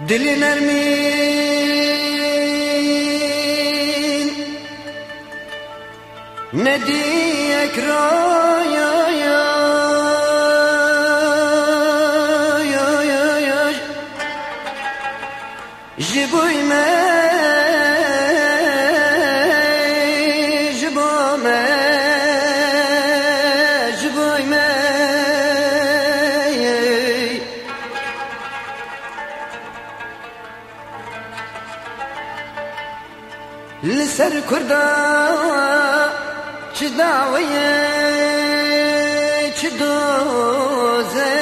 دلی نرمین ندیک را جبوی لسر کردا چه دعویه چه دوزه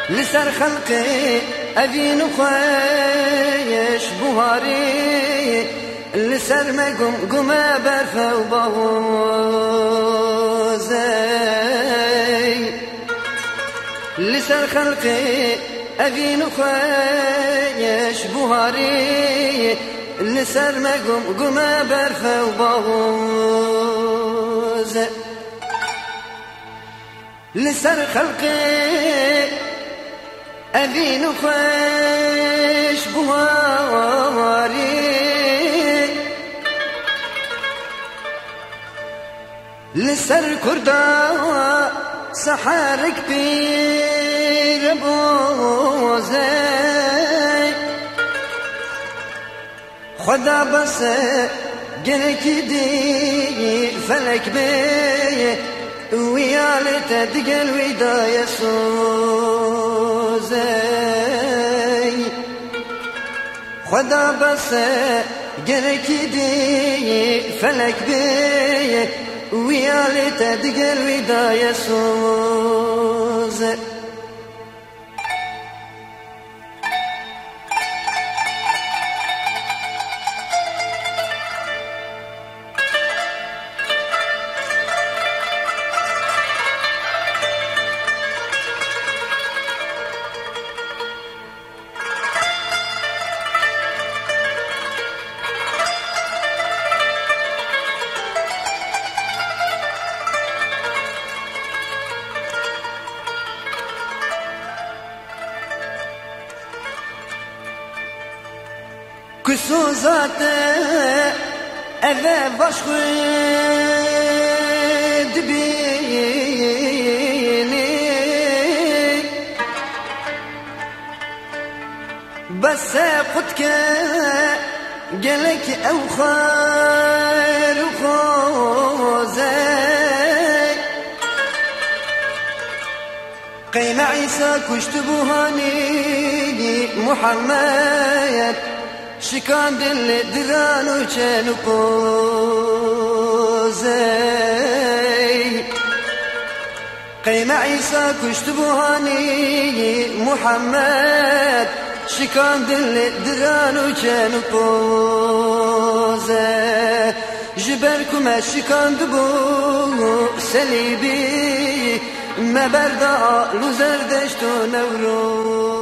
لسر خلقي أبين خويش بوهاري لسر ما قم برفا وبوزي لسر خلقي أبين خويش بوهاري لسر ما قم برفا وبوزي لسر خلقي أبين خوش بواري لسر كردا سحرك بير بوزي خدا بس جنك دي فلك بي ويالت دقل ودا يسوزي خدا بس جنك دي فلك بي ويالت دقل ودا يسوزي كسو زات أذا بشخد بيني بس قدك قلك أو خير خوزي قيم عيسى كشتبهاني محمد شكان دل درانو چنو قوزي قيم عيسى كشت بوهاني محمد شكان دل درانو چنو قوزي جبركم شكان دبو سليبي ما بردا لزردشتو نورو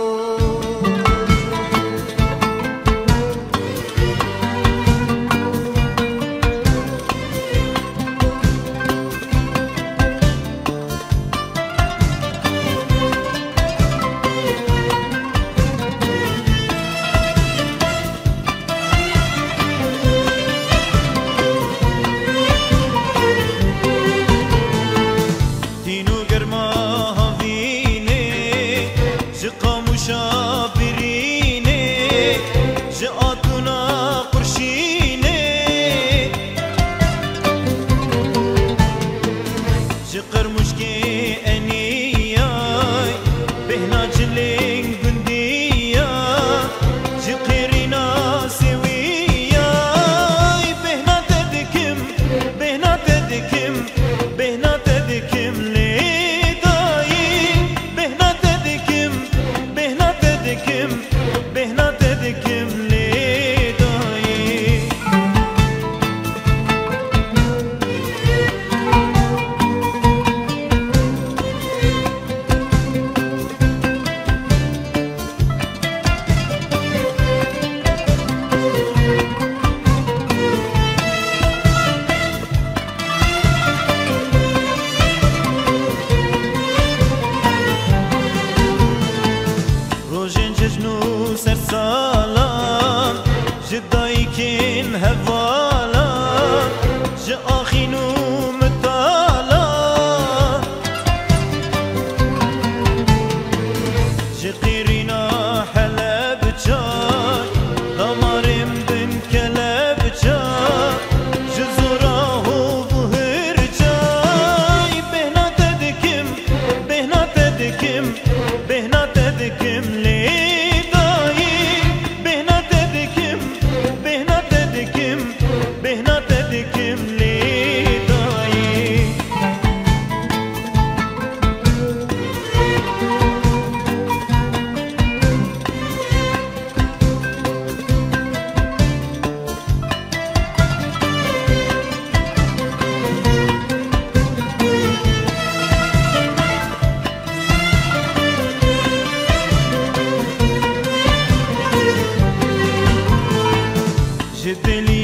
دکن هوالا جه آخینو متالا جه قیرینا حلب چار دمارم بن کلب چار جه زراهو بهر چای بهنا تدکم بهنا تدکم بهنا تدکم لیدایی بهنا تدکم بهنا تدکم بهنا تدکم لیدایی جدلی